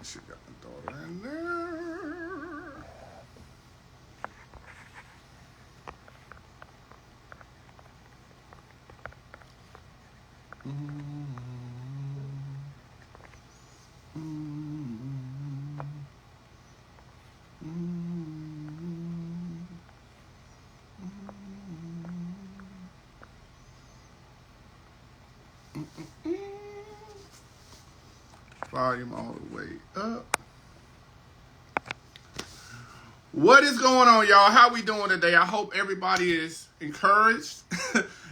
She got my daughter in there. Volume all the way up. What is going on, y'all? How we doing today? I hope everybody is encouraged.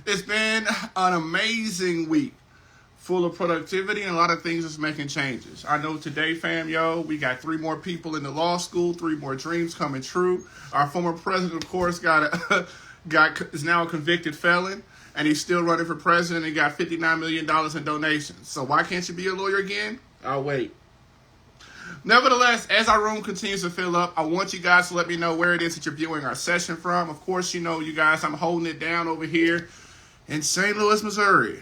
It's been an amazing week, full of productivity and a lot of things that's making changes. I know today, fam, we got 3 more people in the law school, 3 more dreams coming true. Our former president, of course, is now a convicted felon, and he's still running for president and got $59 million in donations. So why can't you be a lawyer again? I'll wait. Nevertheless, as our room continues to fill up, I want you guys to let me know where it is that you're viewing our session from. Of course, you know, you guys, I'm holding it down over here in St. Louis, Missouri.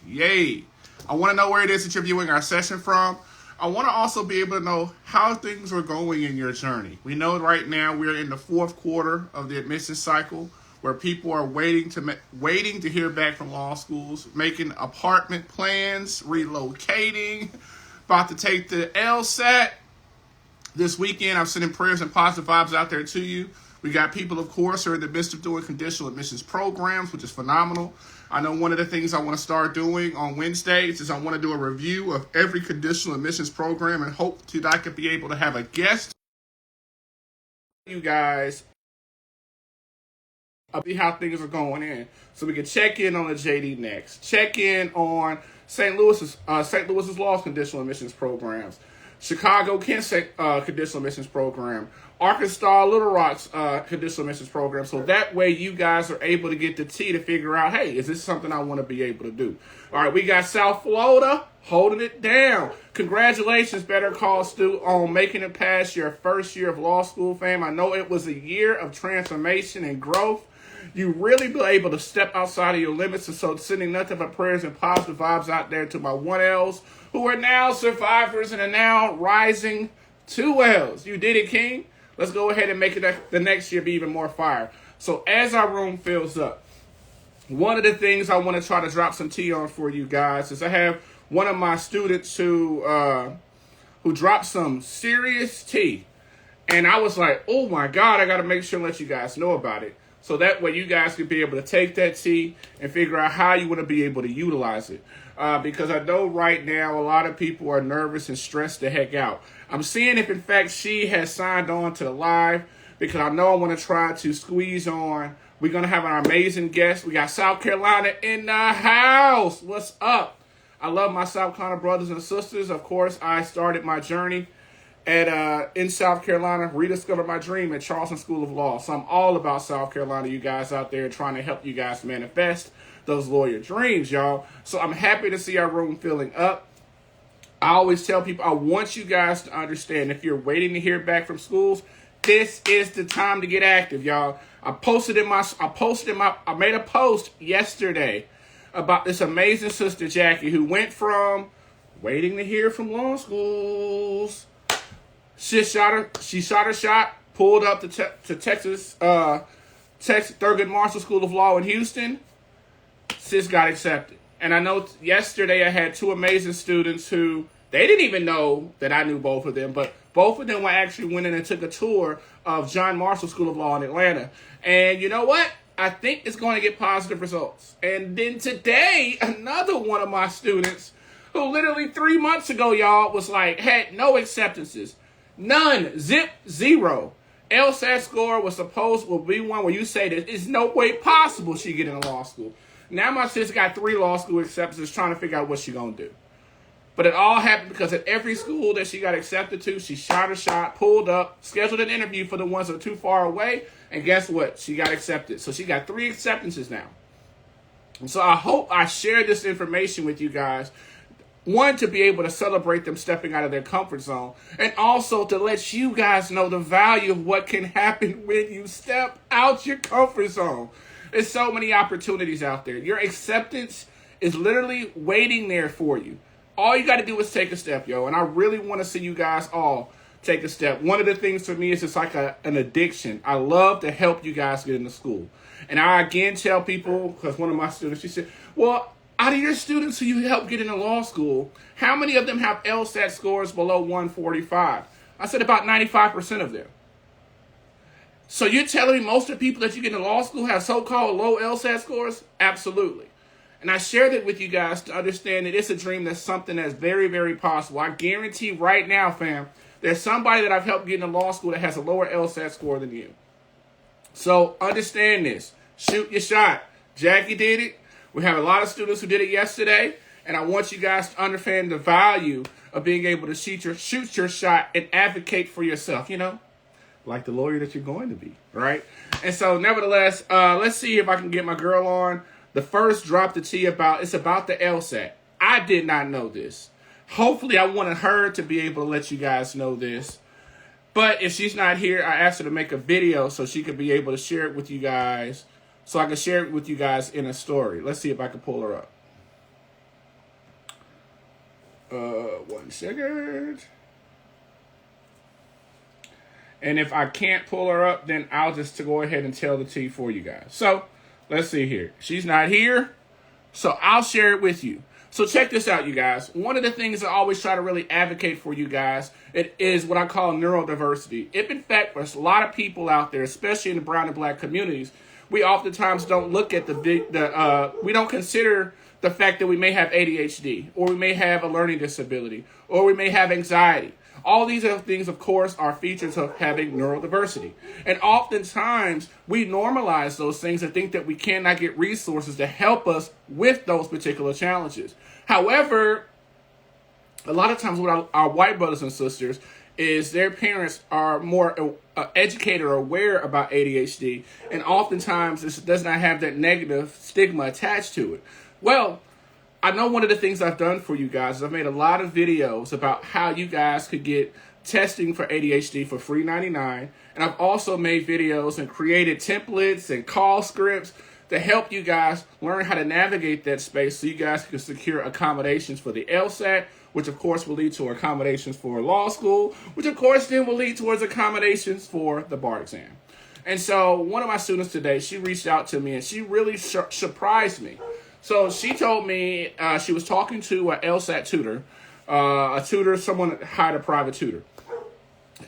Yay. I want to know where it is that you're viewing our session from. I want to also be able to know how things are going in your journey. We know right now we're in the 4th quarter of the admissions cycle where people are waiting to hear back from law schools, making apartment plans, relocating, about to take the LSAT this weekend. I'm sending prayers and positive vibes out there to you. We got people, of course, who are in the midst of doing conditional admissions programs, which is phenomenal. I know one of the things I want to start doing on Wednesdays is I want to do a review of every conditional admissions program and hope that I could be able to have a guest. You guys, I'll see how things are going in. So we can check in on the JD next. Check in on St. Louis's Law's conditional admissions programs, Chicago Kent's conditional admissions program, Arkansas Little Rock's conditional admissions program. So that way you guys are able to get the tea to figure out, hey, is this something I want to be able to do? All right, we got South Florida holding it down. Congratulations, Better Call Stu, on making it past your first year of law school, fam. I know it was a year of transformation and growth. You really be able to step outside of your limits, and so sending nothing but prayers and positive vibes out there to my 1Ls who are now survivors and are now rising 2Ls. You did it, King. Let's go ahead and make it the next year be even more fire. So as our room fills up, one of the things I want to try to drop some tea on for you guys is I have one of my students who dropped some serious tea, and I was like, oh my God, I got to make sure and let you guys know about it. So that way you guys can be able to take that tea and figure out how you want to be able to utilize it. Because I know right now a lot of people are nervous and stressed the heck out. I'm seeing if in fact she has signed on to the live, because I know I want to try to squeeze on. We're going to have an amazing guest. We got South Carolina in the house. What's up? I love my South Carolina brothers and sisters. Of course, I started my journey in South Carolina, rediscovered my dream at Charleston School of Law. So I'm all about South Carolina, you guys out there, trying to help you guys manifest those lawyer dreams, y'all. So I'm happy to see our room filling up. I always tell people, I want you guys to understand, if you're waiting to hear back from schools, this is the time to get active, y'all. I made a post yesterday about this amazing sister, Jackie, who went from waiting to hear from law schools. She shot her shot, pulled up to Texas Thurgood Marshall School of Law in Houston. Sis got accepted. And I know yesterday I had 2 amazing students who, they didn't even know that I knew both of them, but both of them actually went in and took a tour of John Marshall School of Law in Atlanta. And you know what? I think it's going to get positive results. And then today, another one of my students, who literally 3 months ago, y'all, was like, had no acceptances. None. Zip. 0. LSAT score will be one where you say that it's no way possible she get into law school. Now my sis got 3 law school acceptances, trying to figure out what she gonna do. But it all happened because at every school that she got accepted to, she shot her shot, pulled up, scheduled an interview for the ones that are too far away, and guess what? She got accepted. So she got 3 acceptances now. And so I hope I share this information with you guys. One, to be able to celebrate them stepping out of their comfort zone, and also to let you guys know the value of what can happen when you step out your comfort zone. There's so many opportunities out there. Your acceptance is literally waiting there for you. All you got to do is take a step, yo. And I really want to see you guys all take a step. One of the things for me is it's like an addiction. I love to help you guys get into school. And I again tell people, because one of my students, she said, well, out of your students who you help get into law school, how many of them have LSAT scores below 145? I said about 95% of them. So you're telling me most of the people that you get into law school have so-called low LSAT scores? Absolutely. And I shared it with you guys to understand that it's a dream that's something that's very, very possible. I guarantee right now, fam, there's somebody that I've helped get into law school that has a lower LSAT score than you. So understand this. Shoot your shot. Jackie did it. We have a lot of students who did it yesterday. And I want you guys to understand the value of being able to shoot your shot and advocate for yourself, you know, like the lawyer that you're going to be, right? And so nevertheless, let's see if I can get my girl on. The first drop the tea it's about the LSAT. I did not know this. Hopefully I wanted her to be able to let you guys know this. But if she's not here, I asked her to make a video so she could be able to share it with you guys. So I can share it with you guys in a story. Let's see if I can pull her up. 1 second. And if I can't pull her up, then I'll just go ahead and tell the tea for you guys. So let's see here. She's not here, so I'll share it with you. So check this out, you guys. One of the things I always try to really advocate for you guys, it is what I call neurodiversity. If in fact there's a lot of people out there, especially in the brown and black communities, we oftentimes don't look at we don't consider the fact that we may have ADHD, or we may have a learning disability, or we may have anxiety. All these other things, of course, are features of having neurodiversity. And oftentimes, we normalize those things and think that we cannot get resources to help us with those particular challenges. However, a lot of times with our white brothers and sisters is their parents are more educated or aware about ADHD, and oftentimes this does not have that negative stigma attached to it. Well, I know one of the things I've done for you guys is I've made a lot of videos about how you guys could get testing for ADHD for free 99. And I've also made videos and created templates and call scripts to help you guys learn how to navigate that space so you guys can secure accommodations for the LSAT, which of course will lead to accommodations for law school, which of course then will lead towards accommodations for the bar exam. And so one of my students today, she reached out to me and she really surprised me. So she told me she was talking to an LSAT tutor, someone that hired a private tutor.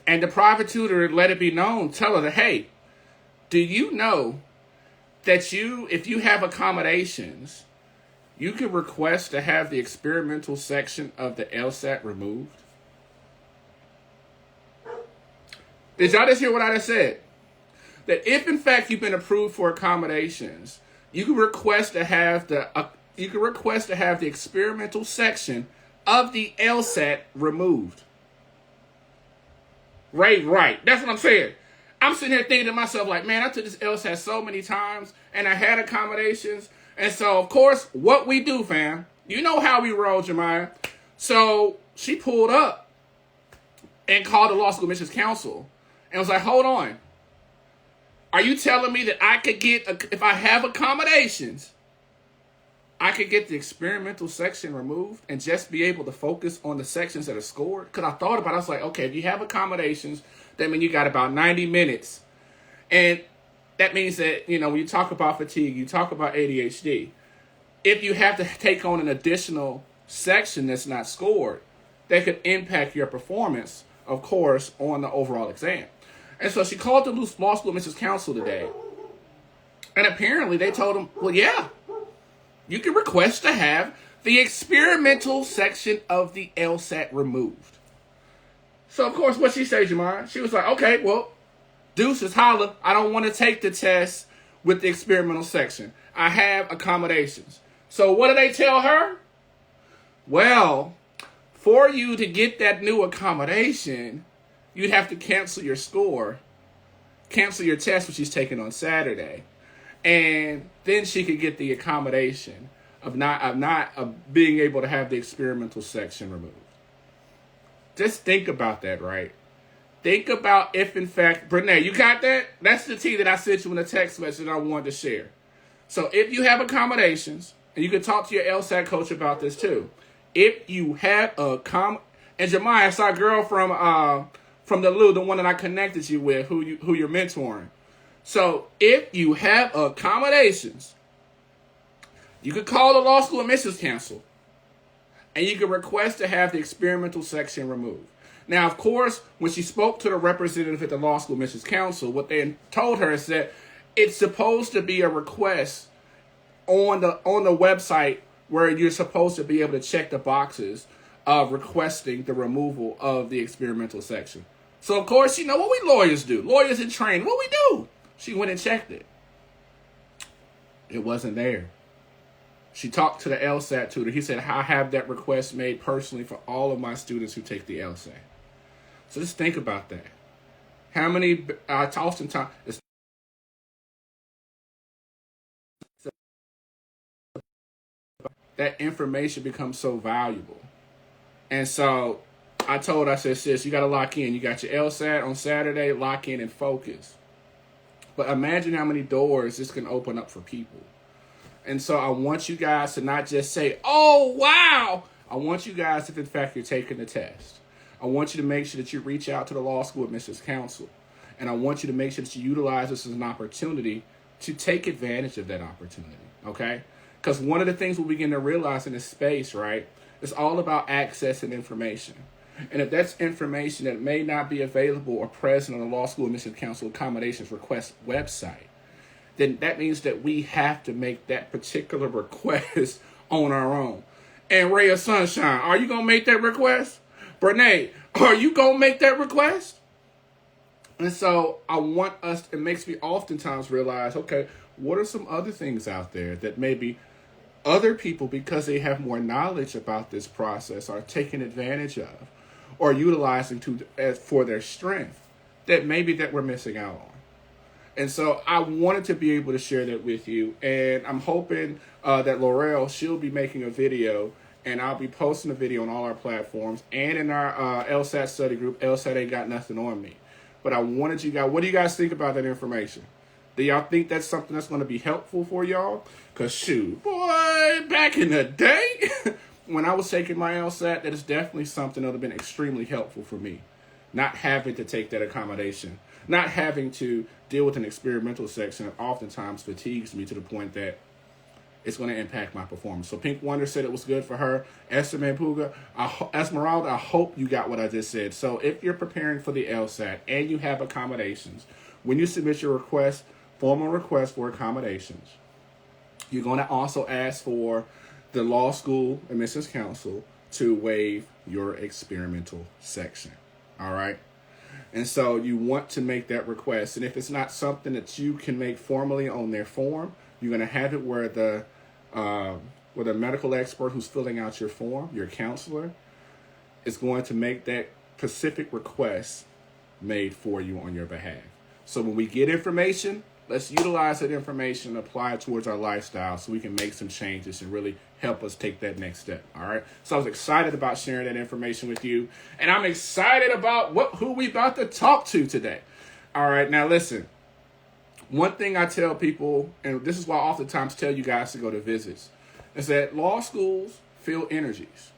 And the private tutor let it be known, tell her that, hey, do you know that if you have accommodations, you can request to have the experimental section of the LSAT removed? Did y'all just hear what I just said? That if in fact you've been approved for accommodations, you can request to have the experimental section of the LSAT removed. Right. That's what I'm saying. I'm sitting here thinking to myself, like, man, I took this LSAT so many times, and I had accommodations. And so, of course, what we do, fam, you know how we roll, Germiya. So she pulled up and called the law school admissions council and was like, hold on. Are you telling me that I could get, if I have accommodations, I could get the experimental section removed and just be able to focus on the sections that are scored? Because I thought about it. I was like, okay, if you have accommodations, that means you got about 90 minutes. And that means that, you know, when you talk about fatigue, you talk about ADHD. If you have to take on an additional section that's not scored, that could impact your performance, of course, on the overall exam. And so she called the law school admissions council today. And apparently they told them, well, yeah, you can request to have the experimental section of the LSAT removed. So, of course, what she said, Germiya, she was like, okay, well, deuces, holla. I don't want to take the test with the experimental section. I have accommodations. So what did they tell her? Well, for you to get that new accommodation, you'd have to cancel your score, cancel your test, which she's taking on Saturday. And then she could get the accommodation of being able to have the experimental section removed. Just think about that, right? Think about if, in fact, Brene, you got that? That's the tea that I sent you in a text message I wanted to share. So if you have accommodations, and you can talk to your LSAT coach about this too. if you have a and Germiya, it's our girl from the Lou, the one that I connected you with, who you're mentoring. So if you have accommodations, you could call the law school admissions council, and you could request to have the experimental section removed. Now, of course, when she spoke to the representative at the law school admissions council, what they told her is that it's supposed to be a request on the website where you're supposed to be able to check the boxes of requesting the removal of the experimental section. So, of course, you know what we lawyers do. Lawyers in training, what we do? She went and checked it. It wasn't there. She talked to the LSAT tutor. He said, I have that request made personally for all of my students who take the LSAT. So just think about that. How many, oftentimes, that information becomes so valuable. And so I said, sis, you got to lock in. You got your LSAT on Saturday, lock in and focus. But imagine how many doors this can open up for people. And so I want you guys to not just say, oh, wow. I want you guys, if in fact you're taking the test, I want you to make sure that you reach out to the law school admissions council. And I want you to make sure that you utilize this as an opportunity to take advantage of that opportunity, okay? Because one of the things we'll begin to realize in this space, right, it's all about accessing information. And if that's information that may not be available or present on the Law School Admissions Council Accommodations Request website, then that means that we have to make that particular request on our own. And Ray of Sunshine, are you going to make that request? Brene, are you going to make that request? And so I want us, it makes me oftentimes realize, okay, what are some other things out there that maybe other people, because they have more knowledge about this process, are taking advantage of or utilizing for their strength that maybe that we're missing out on. And so I wanted to be able to share that with you. And I'm hoping that Laurel, she'll be making a video, and I'll be posting a video on all our platforms and in our LSAT study group, LSAT Ain't Got Nothing on Me. But I wanted you guys, what do you guys think about that information? Do y'all think that's something that's going to be helpful for y'all? Because shoot, boy, back in the day, when I was taking my LSAT, that is definitely something that would have been extremely helpful for me. Not having to take that accommodation, not having to deal with an experimental section that oftentimes fatigues me to the point that it's going to impact my performance. So Pink Wonder said it was good for her. Esther Mampuga, Esmeralda, I hope you got what I just said. So if you're preparing for the LSAT and you have accommodations, when you submit your request, formal request for accommodations, you're going to also ask for the Law School Admissions Council to waive your experimental section. All right? And so you want to make that request. And if it's not something that you can make formally on their form, you're going to have it where the medical expert who's filling out your form, your counselor, is going to make that specific request made for you on your behalf. So when we get information, let's utilize that information and apply it towards our lifestyle so we can make some changes and really help us take that next step. All right. So I was excited about sharing that information with you. And I'm excited about who we about to talk to today. All right. Now, listen, one thing I tell people, and this is why I oftentimes tell you guys to go to visits, is that law schools feel energies.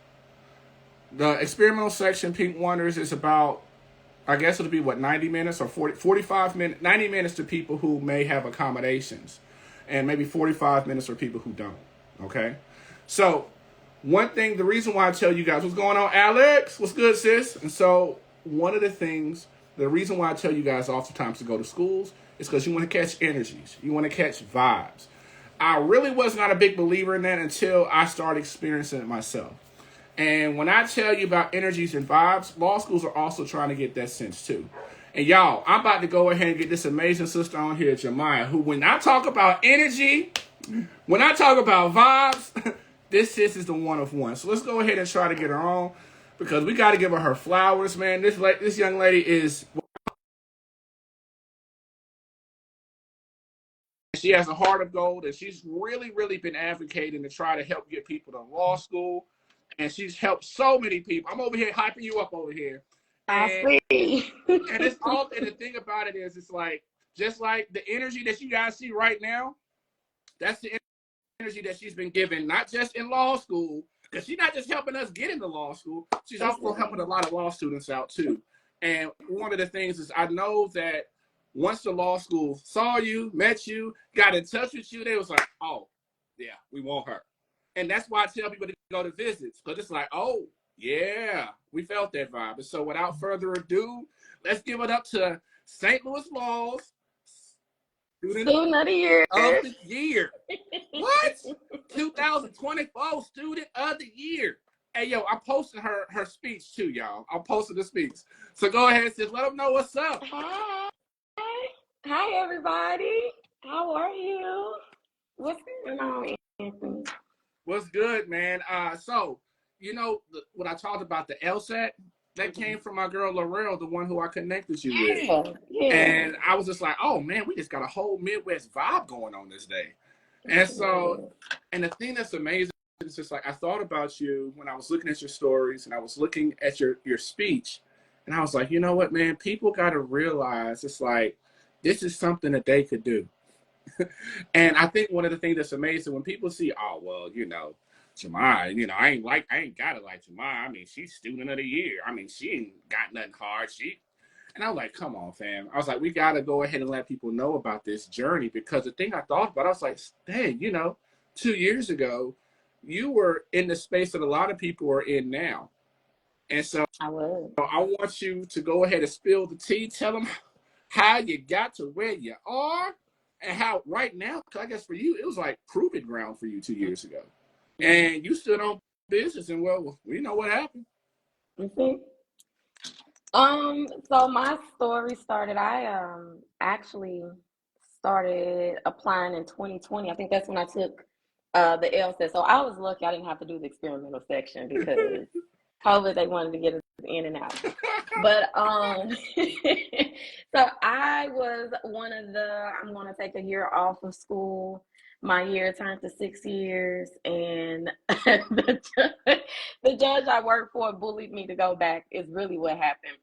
The experimental section, Pink Wonders, is about, I guess it'll be 90 minutes or 45 minutes, 90 minutes to people who may have accommodations, and maybe 45 minutes for people who don't. Okay. So one thing, the reason why I tell you guys, what's going on, Alex? What's good, sis? And so one of the things, the reason why I tell you guys oftentimes to go to schools is because you want to catch energies. You want to catch vibes. I really was not a big believer in that until I started experiencing it myself. And when I tell you about energies and vibes, law schools are also trying to get that sense too. And y'all, I'm about to go ahead and get this amazing sister on here, Germiya, who when I talk about energy, when I talk about vibes, this sis is the one of one. So let's go ahead and try to get her on because we got to give her flowers, man. This young lady is... She has a heart of gold, and she's really, really been advocating to try to help get people to law school. And she's helped so many people. I'm over here hyping you up over here. I see. And it's all, and the thing about it is, it's like, just like the energy that you guys see right now, that's the energy that she's been given, not just in law school, because she's not just helping us get into law school, she's also helping a lot of law students out too. And one of the things is I know that once the law school saw you, met you, got in touch with you, they was like, oh, yeah, we want her. And that's why I tell people to go to visits, because it's like, oh, yeah, we felt that vibe. And so without further ado, let's give it up to St. Louis Law's Student of the Year. Of the year. What? 2024 Student of the Year. Hey, yo, I posted her speech too, y'all. I posted the speech. So go ahead, sis. Let them know what's up. Hi. Hi, everybody. How are you? What's going on, Anthony? What's good, man? So, you know, when I talked about the LSAT, that came from my girl Laurel, the one who I connected you with. Yeah. And I was just like, oh, man, we just got a whole Midwest vibe going on this day. And so, and the thing that's amazing is just like, I thought about you when I was looking at your stories and I was looking at your speech. And I was like, you know what, man, people got to realize it's like, this is something that they could do. And I think one of the things that's amazing when people see, oh, well, you know, Germiya, you know, I ain't got it like Germiya. I mean, she's Student of the Year. I mean, she ain't got nothing hard. And I was like, come on, fam. I was like, we got to go ahead and let people know about this journey, because the thing I thought about, I was like, dang, you know, 2 years ago, you were in the space that a lot of people are in now. And so I want you to go ahead and spill the tea. Tell them how you got to where you are and how right now, I guess for you, it was like proving ground for you 2 years ago. And you stood on business, and well, we know what happened. Mm-hmm. So my story started, I actually started applying in 2020. I think that's when I took the LSAT. So I was lucky I didn't have to do the experimental section because COVID, they wanted to get us in and out. But so I was one of the, I'm going to take a year off of school. My year turned to 6 years, and the judge I worked for bullied me to go back is really what happened.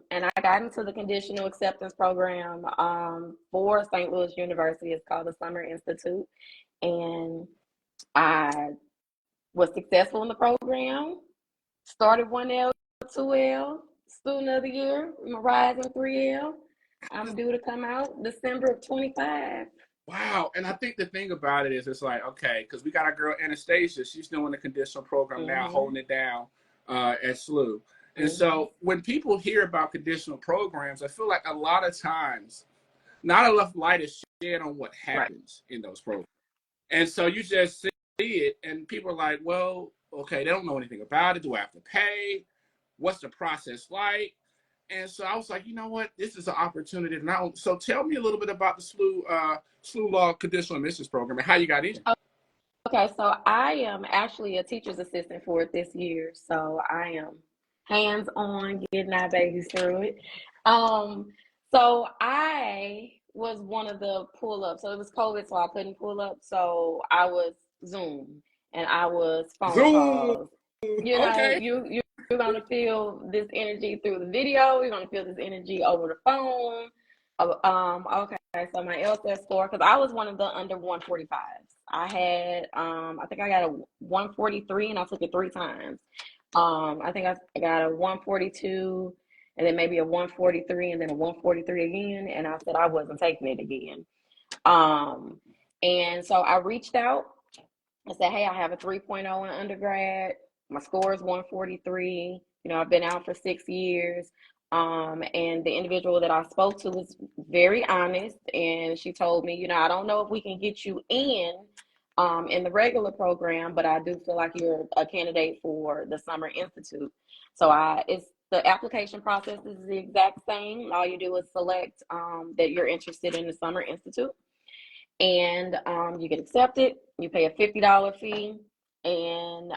And I got into the conditional acceptance program for St. Louis University. It's called the Summer Institute. And I was successful in the program, started 1L, 2L, Student of the Year, rising 3L. I'm due to come out December of 25. Wow. And I think the thing about it is it's like, okay, because we got our girl Anastasia. She's doing the conditional program now, holding it down at SLU. And so when people hear about conditional programs, I feel like a lot of times not enough light is shed on what happens in those programs. And so you just see it and people are like, well, okay, they don't know anything about it. Do I have to pay? What's the process like? And so I was like, you know what? This is an opportunity. Now, so tell me a little bit about the SLU Law Conditional Admissions Program and how you got in. Okay, so I am actually a teacher's assistant for it this year. So I am hands-on getting our babies through it. So I was one of the pull-ups. So it was COVID, so I couldn't pull up. So I was Zoom and I was phone calls. You know, you're gonna feel this energy through the video. You're gonna feel this energy over the phone. Okay, so my LSAT score, because I was one of the under 145s. I had, I think I got a 143 and I took it 3 times. I think I got a 142 and then maybe a 143 and then a 143 again. And I said I wasn't taking it again. And so I reached out. I said, hey, I have a 3.0 in undergrad. My score is 143. You know, I've been out for 6 years. And the individual that I spoke to was very honest. And she told me, you know, I don't know if we can get you in the regular program, but I do feel like you're a candidate for the Summer Institute. So it's the application process is the exact same. All you do is select that you're interested in the Summer Institute. And you get accepted. You pay a $50 fee. And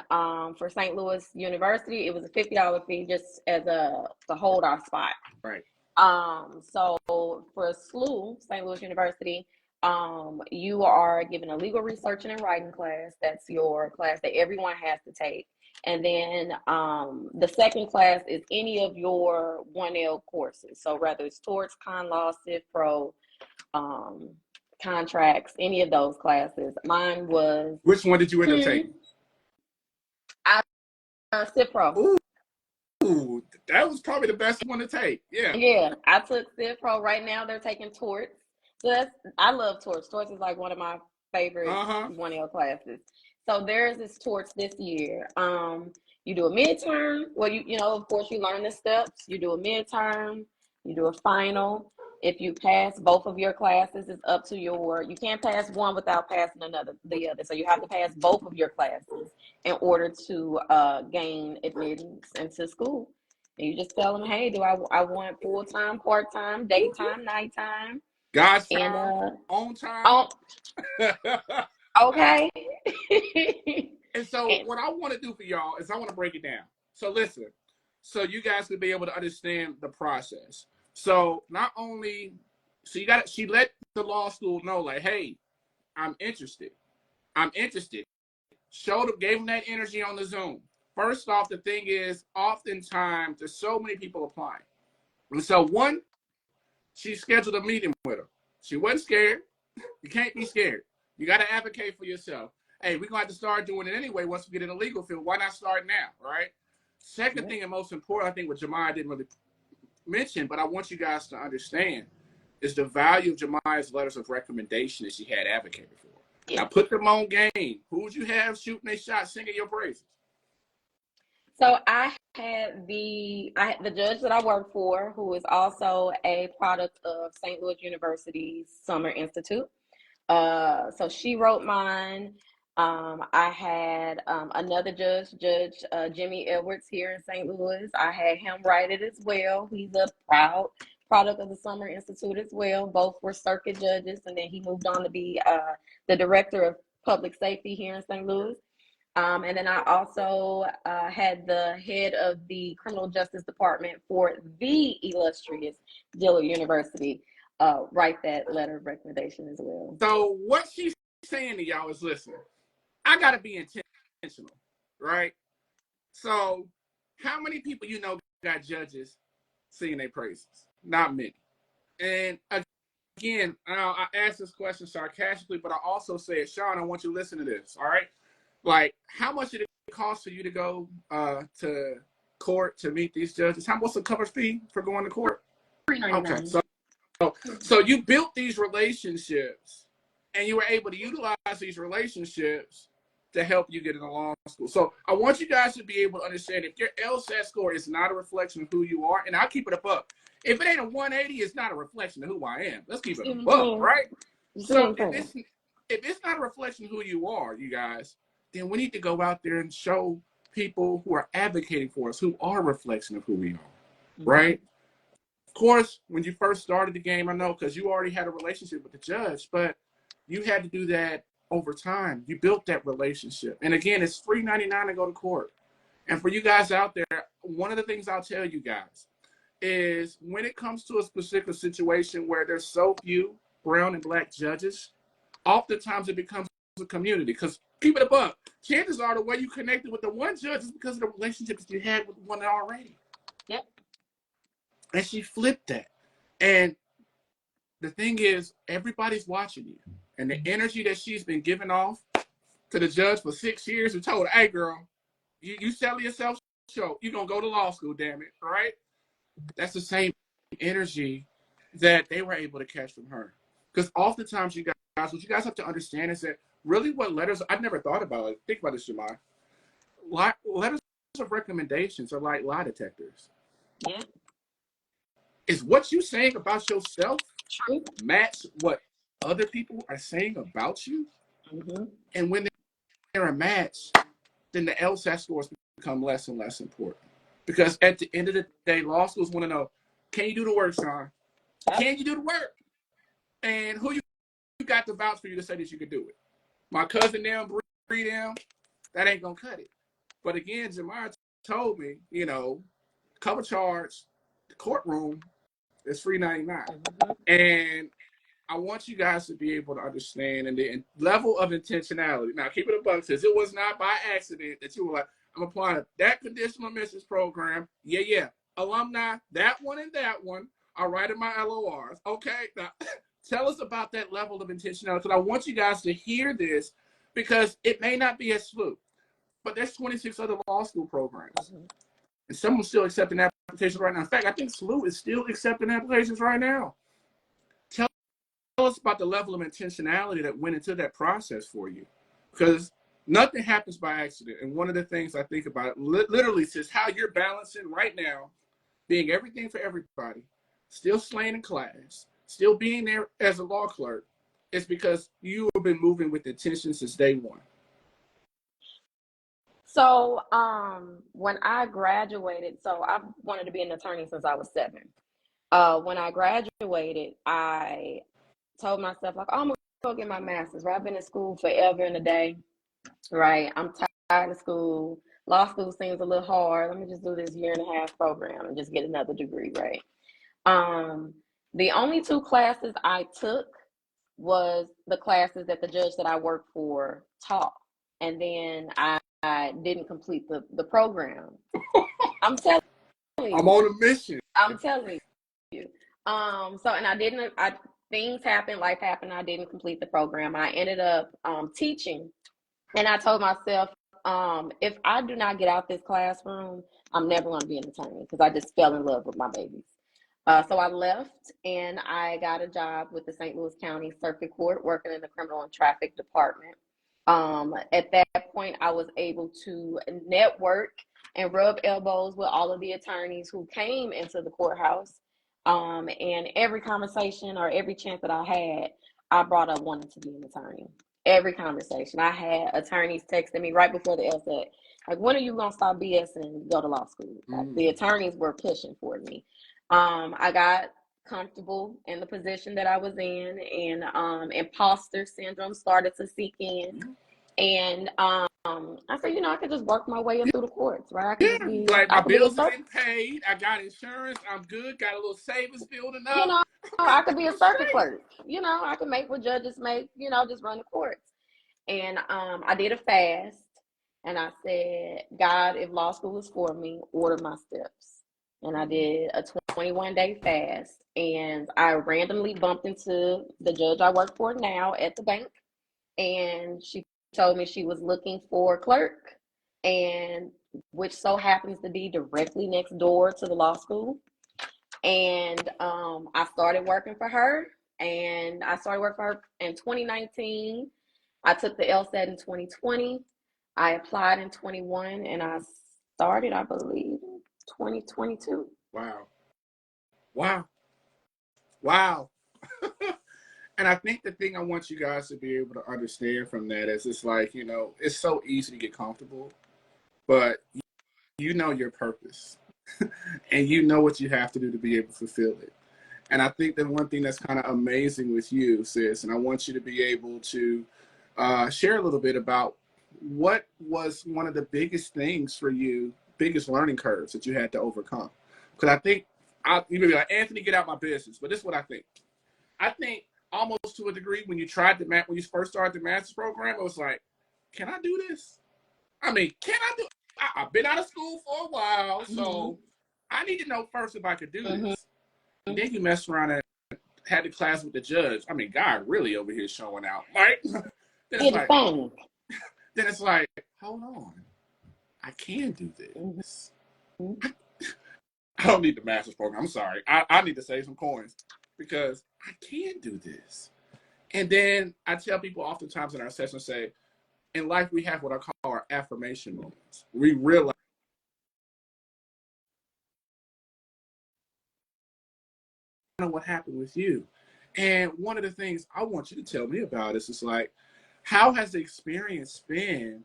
for St. Louis University, it was a $50 fee just as to hold our spot. Right. So for SLU, St. Louis University, you are given a legal research and writing class. That's your class that everyone has to take. And then the second class is any of your 1L courses. So whether it's torts, con law, civ pro, contracts, any of those classes. Mine was. Which one did you end up taking? CipPro. Ooh, that was probably the best one to take. Yeah. Yeah, I took CipPro. Right now they're taking torts. So I love torts. Torts is like one of my favorite Uh-huh. 1L classes. So theirs is torts this year. You do a midterm. Well, you know, of course, you learn the steps. You do a midterm. You do a final. If you pass both of your classes, it's up to you can't pass one without passing the other. So you have to pass both of your classes in order to gain admittance into school. And you just tell them, hey, I want full time, part time, daytime, nighttime, God's and time, on time. oh, okay. And so And what I want to do for y'all is I want to break it down. So listen, so you guys can be able to understand the process. So not only, she let the law school know, like, hey, I'm interested. I'm interested. Gave them that energy on the Zoom. First off, the thing is, oftentimes there's so many people applying. And so she scheduled a meeting with her. She wasn't scared. You can't be scared. You got to advocate for yourself. Hey, we're going to have to start doing it anyway once we get in the legal field. Why not start now, right? Second thing and most important, I think what Germiya didn't really mention, but I want you guys to understand, is the value of Jemiah's letters of recommendation that she had advocated for. Now put them on game. Who would you have shooting a shot singing your praises? so I had the judge that I work for, who is also a product of St. Louis University's Summer Institute. So she wrote mine. I had another Judge Jimmy Edwards here in St. Louis. I had him write it as well. He's a proud product of the Summer Institute as well. Both were circuit judges, and then he moved on to be the director of public safety here in St. Louis. And then I also had the head of the criminal justice department for the illustrious Dillard University write that letter of recommendation as well. So what she's saying to y'all is, listen, I got to be intentional, right? So how many people you know got judges singing their praises? Not many. And again, I asked this question sarcastically, but I also said, Sean, I want you to listen to this, all right? Like, how much did it cost for you to go to court to meet these judges? What's the cover fee for going to court? $3.99. Okay, so you built these relationships, and you were able to utilize these relationships to help you get into law school. So I want you guys to be able to understand, if your LSAT score is not a reflection of who you are, and I'll keep it up. If it ain't a 180, it's not a reflection of who I am. Let's keep it up, right? So if it's not a reflection of who you are, you guys, then we need to go out there and show people who are advocating for us, who are a reflection of who we are, right? Of course, when you first started the game, I know, because you already had a relationship with the judge, but you had to do that over time. You built that relationship. And again, it's $3.99 to go to court. And for you guys out there, one of the things I'll tell you guys is, when it comes to a specific situation where there's so few brown and black judges, oftentimes it becomes a community. Because keep it above, chances are the way you connected with the one judge is because of the relationships you had with one already. Yep. And she flipped that. And the thing is, everybody's watching you. And the energy that she's been giving off to the judge for 6 years, and told her, hey, girl, you sell yourself short. You're going to go to law school, damn it, right? That's the same energy that they were able to catch from her. Because oftentimes, you guys, what you guys have to understand is that really what letters, I've never thought about it. Think about this, Germiya. Letters of recommendations are like lie detectors. Yeah. Is what you saying about yourself True. match what other people are saying about you? Mm-hmm. And when they're a match, then the LSAT scores become less and less important. Because at the end of the day, law schools want to know, can you do the work, Sean? Yep. Can you do the work? And who you got to vouch for you to say that you can do it? My cousin them, Bree them, that ain't going to cut it. But again, Germiya told me, cover charge, the courtroom is $3.99. Mm-hmm. And I want you guys to be able to understand and the level of intentionality. Now, keep it a buck, says it was not by accident that you were like, I'm applying that conditional admissions program. Yeah. Alumni, that one and that one are right in my LORs. Okay, now tell us about that level of intentionality. Because I want you guys to hear this, because it may not be as fluid. but there's 26 other law school programs. Mm-hmm. And someone's still accepting applications right now. In fact, I think SLU is still accepting applications right now. Tell us about the level of intentionality that went into that process for you. Because nothing happens by accident. And one of the things I think about, literally, is how you're balancing right now, being everything for everybody, still slaying in class, still being there as a law clerk, is because you have been moving with intention since day one. So, when I graduated, so I wanted to be an attorney since I was 7. When I graduated, I told myself, like, oh, I'm gonna go get my master's, right? I've been in school forever and a day, right? I'm tired of school. Law school seems a little hard. Let me just do this 1.5-year program and just get another degree, right? The only 2 classes I took was the classes that the judge that I worked for taught. And then I didn't complete the program. I'm telling you. I'm on a mission. I'm telling you. And things happened, life happened. I didn't complete the program. I ended up teaching. And I told myself, if I do not get out this classroom, I'm never going to be an attorney, because I just fell in love with my babies. So I left and I got a job with the St. Louis County Circuit Court, working in the criminal and traffic department. At that point, I was able to network and rub elbows with all of the attorneys who came into the courthouse. And every conversation or every chance that I had, I brought up wanting to be an attorney. Every conversation. I had attorneys texting me right before the LSAT, like, when are you going to stop BS and go to law school? Like, the attorneys were pushing for me. I got comfortable in the position that I was in, and imposter syndrome started to seep in. And I said, I could just work my way up through the courts, right? Like, my bills are getting paid. I got insurance. I'm good. Got a little savings building up. I could be a circuit clerk. I could make what judges make, just run the courts. And I did a fast, and I said, God, if law school is for me, order my steps. And I did a 21-day fast, and I randomly bumped into the judge I work for now at the bank, and she told me she was looking for a clerk, and which so happens to be directly next door to the law school. And I started working for her, and I started working for her in 2019. I took the LSAT in 2020. I applied in 21, and I started, I believe, 2022. Wow. And I think the thing I want you guys to be able to understand from that is, it's like, it's so easy to get comfortable, but you know your purpose and you know what you have to do to be able to fulfill it. And I think that one thing that's kind of amazing with you, sis, and I want you to be able to share a little bit about what was one of the biggest things for you, biggest learning curves that you had to overcome. Because I think, you may be like, Anthony, get out my business, but this is what I think. I think almost to a degree, when you first started the master's program, it was like, can I do this? I mean, can I do? I've been out of school for a while, so I need to know first if I could do this. And then you mess around and had the class with the judge. I mean, God really over here showing out, right? then it's like, hold on, I can do this. I don't need the master's program. I'm sorry. I need to save some coins because I can do this. And then I tell people oftentimes in our sessions, say, in life we have what I call our affirmation moments. We realize what happened with you. And one of the things I want you to tell me about is like, how has the experience been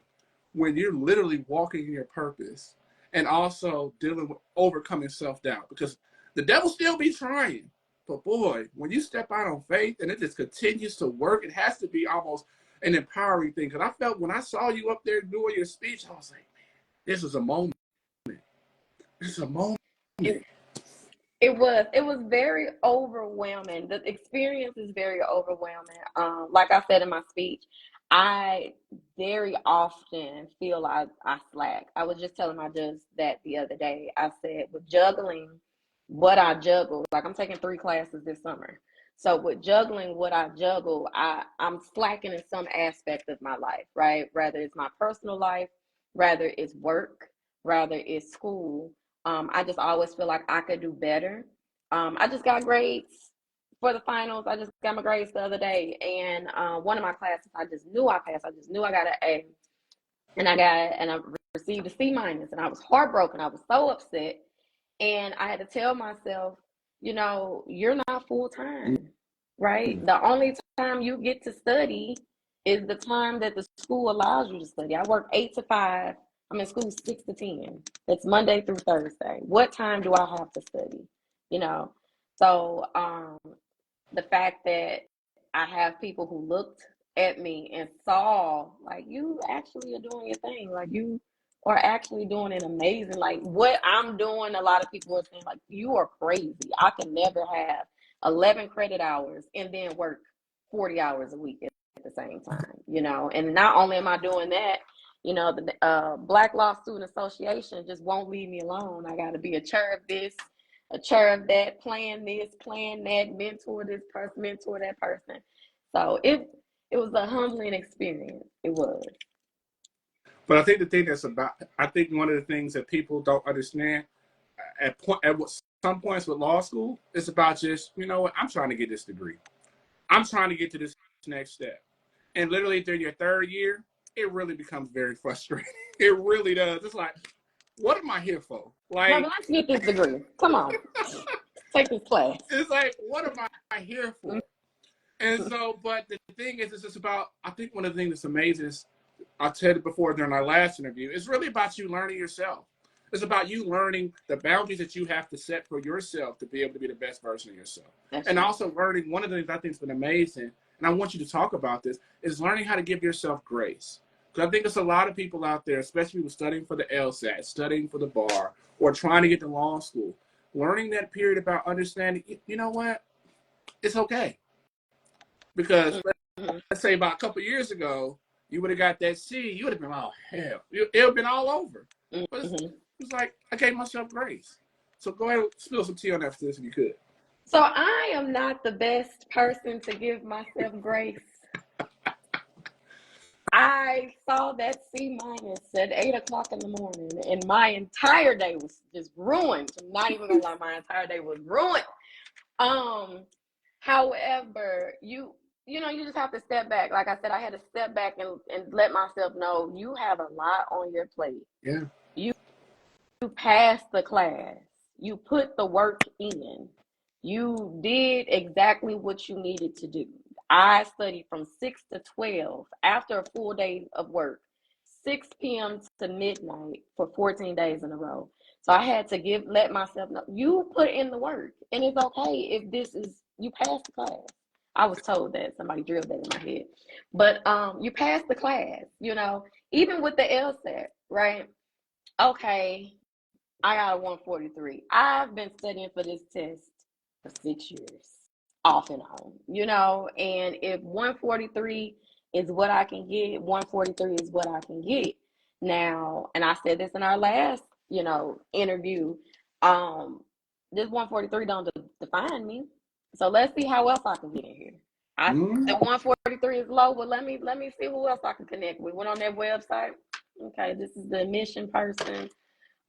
when you're literally walking in your purpose and also dealing with overcoming self-doubt? Because the devil still be trying. But boy, when you step out on faith and it just continues to work, it has to be almost an empowering thing. Because I felt when I saw you up there doing your speech, I was like, man, this is a moment. This is a moment. It was very overwhelming. The experience is very overwhelming. Like I said in my speech, I very often feel I slack. I was just telling my judge that the other day. I said, with juggling what I juggle, like I'm taking 3 classes this summer. So with juggling what I juggle, I'm slacking in some aspect of my life, right? Whether it's my personal life rather it's work, rather it's school. I just always feel like I could do better. I just got grades for the finals. I just got my grades the other day, and one of my classes, I just knew I passed. I just knew I got an A, and I received a C minus, and I was heartbroken. I was so upset, and I had to tell myself, you're not full time, right? The only time you get to study is the time that the school allows you to study. I work 8 to 5. I'm in school 6 to 10. It's Monday through Thursday. What time do I have to study? You know, so the fact that I have people who looked at me and saw, like, you actually are doing your thing, like you are actually doing it amazing. Like what I'm doing, a lot of people are saying, like, you are crazy. I can never have 11 credit hours and then work 40 hours a week at the same time, And not only am I doing that, the Black Law Student Association just won't leave me alone. I got to be a chair of this, a chair of that, plan this, plan that, mentor this person, mentor that person. So it was a humbling experience. It was. But I think the thing I think one of the things that people don't understand at some points with law school, it's about just, I'm trying to get this degree. I'm trying to get to this next step. And literally through your third year, it really becomes very frustrating. It really does. It's like, what am I here for? Like, Mama, let's get this degree. Come on. Take this class. It's like, what am I here for? And so, but the thing is, it's just about, I think one of the things that's amazing is, I said it before during our last interview, it's really about you learning yourself. It's about you learning the boundaries that you have to set for yourself to be able to be the best version of yourself. That's and true. Also learning, one of the things I think has been amazing, and I want you to talk about this, is learning how to give yourself grace. Because I think there's a lot of people out there, especially people studying for the LSAT, studying for the bar, or trying to get to law school, learning that period about understanding, you know what, it's okay. Because let's say about a couple of years ago, you would have got that C, you would have been, oh, hell, it would have been all over. But it's like, I gave myself grace. So go ahead and spill some tea on that for this if you could. So I am not the best person to give myself grace. I saw that C minus at 8 o'clock in the morning, and my entire day was just ruined. I'm not even gonna lie, my entire day was ruined. However, you just have to step back. Like I said, I had to step back and let myself know you have a lot on your plate. Yeah. You passed the class. You put the work in. You did exactly what you needed to do. I studied from 6 to 12 after a full day of work, 6 p.m. to midnight for 14 days in a row. So I had to let myself know, you put in the work, and it's okay if you passed the class. I was told that. Somebody drilled that in my head. But you passed the class, even with the LSAT, right? Okay, I got a 143. I've been studying for this test for 6 years, off and on, and if 143 is what I can get, 143 is what I can get. Now, and I said this in our last, interview, this 143 don't define me. So let's see how else I can get in here. The 143 is low, but let me see who else I can connect with. Went on their website. Okay, this is the admission person.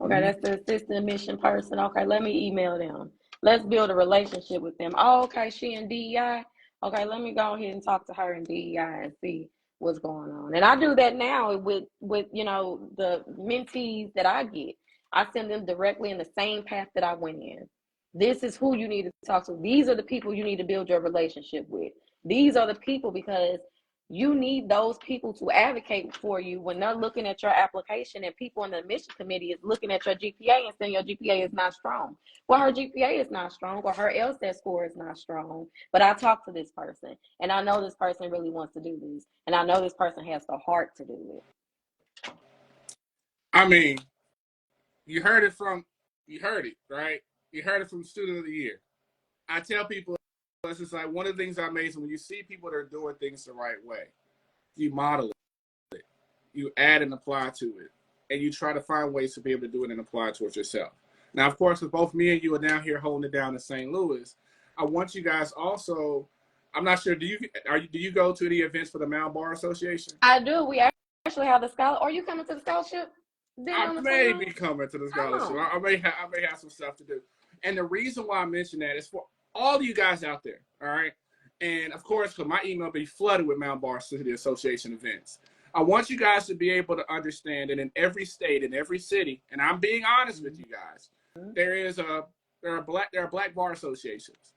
Okay, that's the assistant admission person. Okay, let me email them. Let's build a relationship with them. Oh, okay, she in DEI. Okay, let me go ahead and talk to her in DEI and see what's going on. And I do that now with the mentees that I get. I send them directly in the same path that I went in. This is who you need to talk to. These are the people you need to build your relationship with. These are the people, because you need those people to advocate for you when they're looking at your application, and people in the admission committee is looking at your GPA and saying your GPA is not strong. Well, her GPA is not strong, or her LSAT score is not strong, but I talked to this person, and I know this person really wants to do this, and I know this person has the heart to do it. I mean, you heard it, right? You heard it from Student of the Year. I tell people, it's just like one of the things I'm amazed when you see people that are doing things the right way, you model it, you add and apply to it, and you try to find ways to be able to do it and apply it towards yourself. Now, of course, with both me and you are down here holding it down in St. Louis, I want you guys also, I'm not sure, do you go to any events for the Mount Bar Association? I do. We actually have the scholarship. Are you coming to the scholarship? Did I on the may 21? be coming to the scholarship. Oh, I may have some stuff to do. And the reason why I mention that is for all of you guys out there, all right? And of course, because my email be flooded with Mount Bar City Association events. I want you guys to be able to understand that in every state, in every city, and I'm being honest with you guys, there are black bar associations.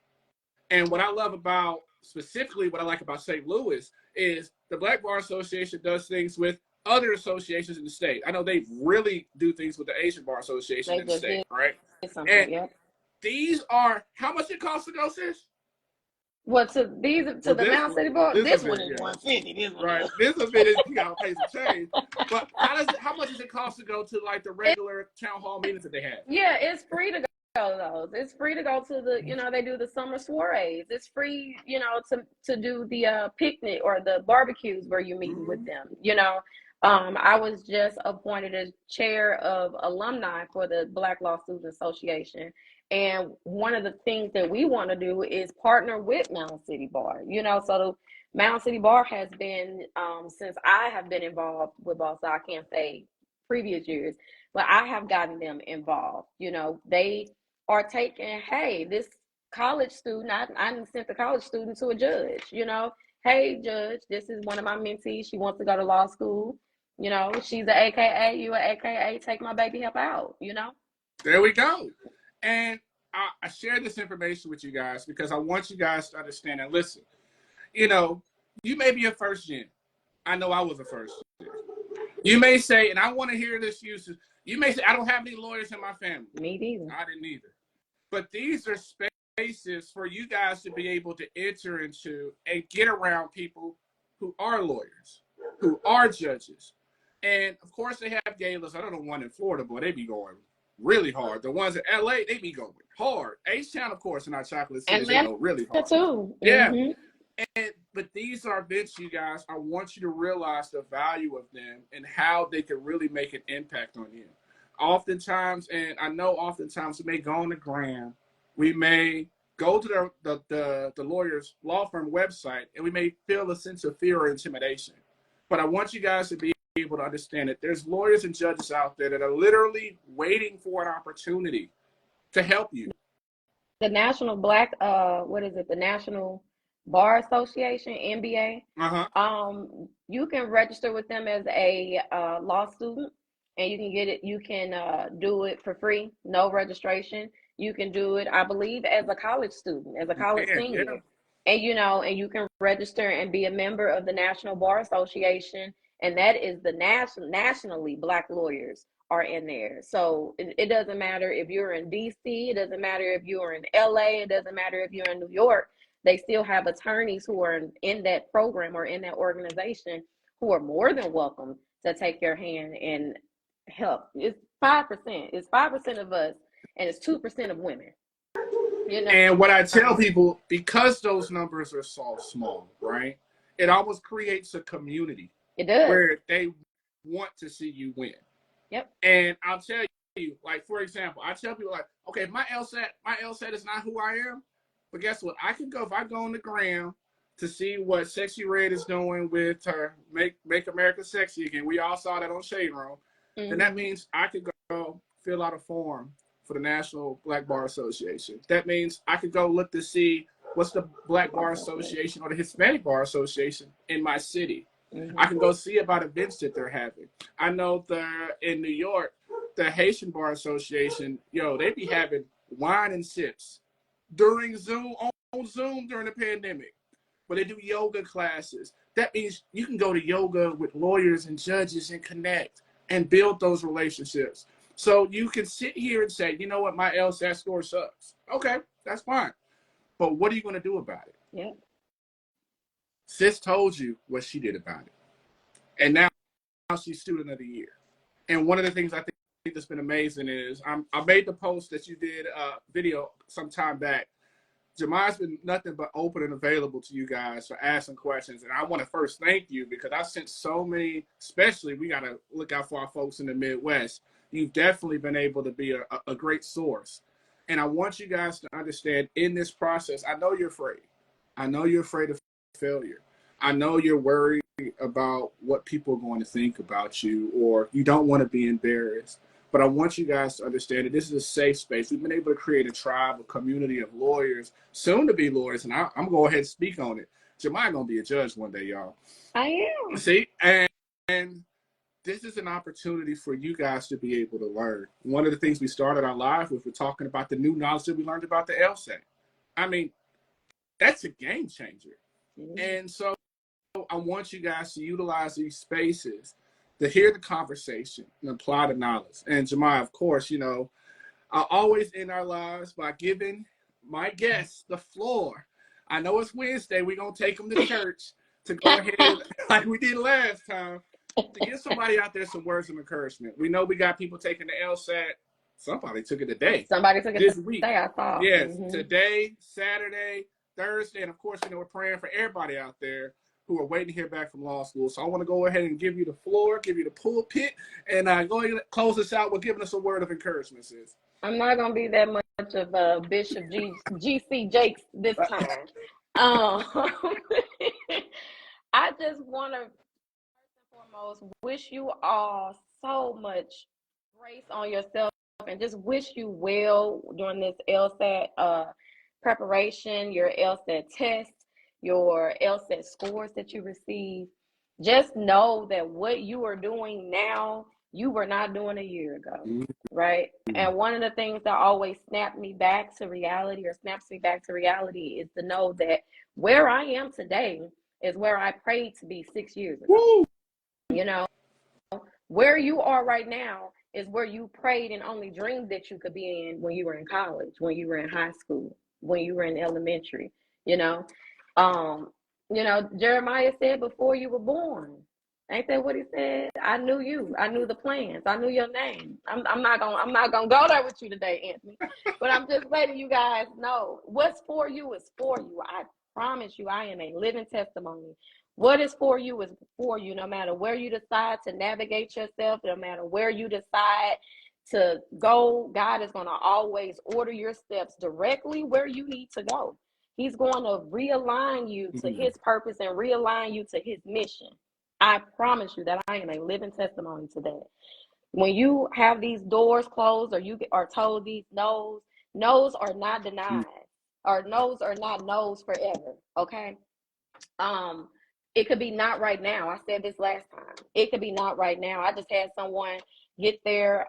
And what I love about specifically what I like about St. Louis is the Black Bar Association does things with other associations in the state. I know they really do things with the Asian Bar Association they in the just state, did right? something. And Yep. these are how much it costs to go, sis? Well, to these to Well, the Mount City Bar, this this one event, is yeah, 150. This one right. is. This event is you gotta pay some change. But how much does it cost to go to like the regular town hall meetings that they have? Yeah, it's free to go to those. It's free to go to the, they do the summer soirees. It's free, to do the picnic or the barbecues where you're meeting with them. I was just appointed as chair of alumni for the Black Law Student Association. And one of the things that we want to do is partner with Mountain City Bar. So the Mountain City Bar has been, since I have been involved with Boss, I can't say previous years, but I have gotten them involved. They are taking, hey, this college student, I sent the college student to a judge, hey, judge, this is one of my mentees. She wants to go to law school. She's an AKA, you an AKA, take my baby, help out, There we go. And I share this information with you guys because I want you guys to understand and listen. You may be a first gen. I know I was a first gen. You may say, and I want to hear this usage, you may say, I don't have any lawyers in my family. Me neither. I didn't either. But these are spaces for you guys to be able to enter into and get around people who are lawyers, who are judges. And of course, they have galas. I don't know one in Florida, but they be going really hard. The ones in LA, they be going hard. H-Town, of course, in our chocolate cities, they go really hard. Too. Yeah. Mm-hmm. But these are events, you guys, I want you to realize the value of them and how they can really make an impact on you. Oftentimes, and I know oftentimes we may go on the gram, we may go to the lawyer's law firm website, and we may feel a sense of fear or intimidation. But I want you guys to be able to understand that there's lawyers and judges out there that are literally waiting for an opportunity to help you. The National Black, the National Bar Association, NBA. You can register with them as a law student, and you can get it. You can do it for free, no registration. You can do it, I believe, as a college student, as a college senior. Yeah. And you can register and be a member of the National Bar Association, and that is the nationally Black lawyers are in there. So it doesn't matter if you're in DC, it doesn't matter if you're in LA, it doesn't matter if you're in New York. They still have attorneys who are in that program or in that organization who are more than welcome to take your hand and help. It's 5%. It's 5% of us, and it's 2% of women. And what I tell people, because those numbers are so small, right? It almost creates a community. It does. Where they want to see you win. Yep. And I'll tell you, like, for example, I tell people, like, okay, my LSAT is not who I am, but guess what? I can go, if I go on the gram to see what Sexy Red is doing with her Make America Sexy Again. We all saw that on Shade Room. Mm-hmm. Then that means I could go fill out a form for the National Black Bar Association. That means I could go look to see what's the Black Bar Association or the Hispanic Bar Association in my city. Mm-hmm. I can go see about events that they're having. I know in New York, the Haitian Bar Association, they be having wine and sips during Zoom, on Zoom during the pandemic. But they do yoga classes. That means you can go to yoga with lawyers and judges and connect and build those relationships. So you can sit here and say, you know what, my LSAT score sucks. Okay, that's fine. But what are you going to do about it? Yeah. Sis told you what she did about it. And now she's student of the year. And one of the things I think that's been amazing is I made the post that you did a video some time back. Germiya's been nothing but open and available to you guys for asking questions. And I want to first thank you because I sent so many, especially we got to look out for our folks in the Midwest. You've definitely been able to be a great source. And I want you guys to understand in this process, I know you're afraid. I know you're afraid of failure. I know you're worried about what people are going to think about you, or you don't want to be embarrassed. But I want you guys to understand that this is a safe space. We've been able to create a tribe, a community of lawyers, soon to be lawyers, and I'm going to go ahead and speak on it. Germiya going to be a judge one day, y'all. I am. See? And this is an opportunity for you guys to be able to learn. One of the things we started our live with, we're talking about the new knowledge that we learned about the LSAT. I mean, that's a game changer. And so I want you guys to utilize these spaces to hear the conversation and apply the knowledge. And Germiya, of course, I always end our lives by giving my guests the floor. I know it's Wednesday. We're going to take them to church to go ahead, like we did last time, to give somebody out there some words of encouragement. We know we got people taking the LSAT. Somebody took it today. Somebody took it this week. Today, I thought. Yes, today, Saturday, Thursday, and of course, we're praying for everybody out there who are waiting to hear back from law school. So I want to go ahead and give you the floor, give you the pulpit, and go ahead and close this out with giving us a word of encouragement, sis. I'm not going to be that much of a Bishop G.C. Jakes this time. I just want to, first and foremost, wish you all so much grace on yourself and just wish you well during this LSAT preparation, your LSAT test, your LSAT scores that you receive. Just know that what you are doing now, you were not doing a year ago, right? And one of the things that always snaps me back to reality is to know that where I am today is where I prayed to be 6 years ago. Woo! Where you are right now is where you prayed and only dreamed that you could be in when you were in college, when you were in high school, when you were in elementary, Germiya said before you were born. Ain't that what he said? I knew you. I knew the plans. I knew your name. I'm not gonna go there with you today, Anthony. But I'm just letting you guys know what's for you is for you. I promise you, I am a living testimony. What is for you is for you, no matter where you decide to navigate yourself, no matter where you decide to go. God is going to always order your steps directly where you need to go. He's going to realign you to his purpose and realign you to his mission. I promise you that I am a living testimony to that. When you have these doors closed or you are told these no's are not denied, or no's are not no's forever, okay? It could be not right now. I said this last time. It could be not right now. I just had someone get their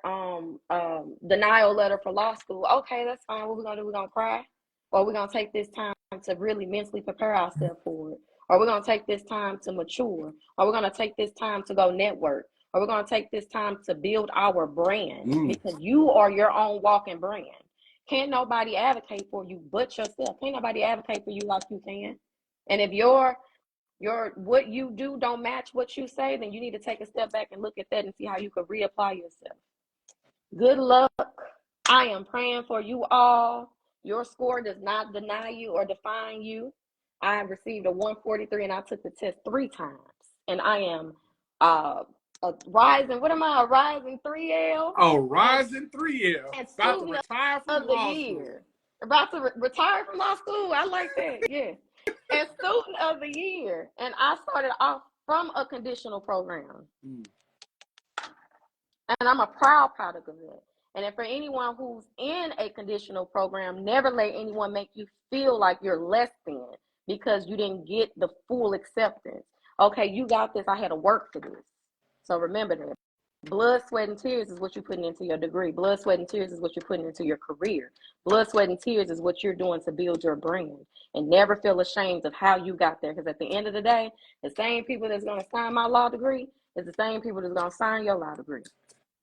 denial letter for law school. Okay, that's fine. What we're going to do, we're going to cry? Or we're going to take this time to really mentally prepare ourselves for it? Or we're going to take this time to mature? Or we're going to take this time to go network? Or we're going to take this time to build our brand? Because you are your own walking brand. Can't nobody advocate for you but yourself. Can't nobody advocate for you like you can. And if your what you do don't match what you say, then you need to take a step back and look at that and see how you could reapply yourself. Good luck. I am praying for you all. Your score does not deny you or define you. I received a 143 and I took the test 3 times. And I am a rising 3L. Oh, rising 3L. And about to retire from law school. About to retire from law school. I like that. Yeah. And student of the year. And I started off from a conditional program. And I'm a proud product of it. And if for anyone who's in a conditional program, never let anyone make you feel like you're less than because you didn't get the full acceptance. Okay, you got this. I had to work for this. So remember that. Blood, sweat, and tears is what you're putting into your degree. Blood, sweat, and tears is what you're putting into your career. Blood, sweat, and tears is what you're doing to build your brand. And never feel ashamed of how you got there. Because at the end of the day, the same people that's going to sign my law degree is the same people that's going to sign your law degree.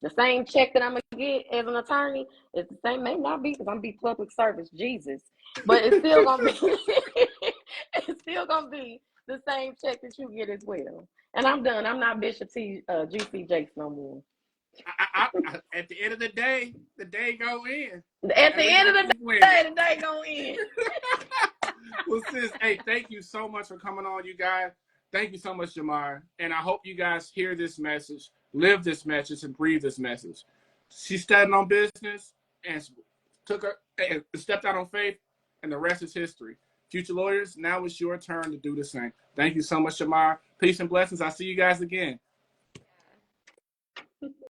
The same check that I'm going to get as an attorney is the same. May not be because I'm going to be public service, Jesus. But it's still going to be, it's still going to be the same check that you get as well. And I'm done. I'm not Bishop G.C. Jakes no more. At the end of the day go in. At the end of the day, the day go in. Well, sis, hey, thank you so much for coming on, you guys. Thank you so much, Germiya. And I hope you guys hear this message, live this message, and breathe this message. She started on business and stepped out on faith, and the rest is history. Future lawyers, now it's your turn to do the same. Thank you so much, Shamar. Peace and blessings. I'll see you guys again.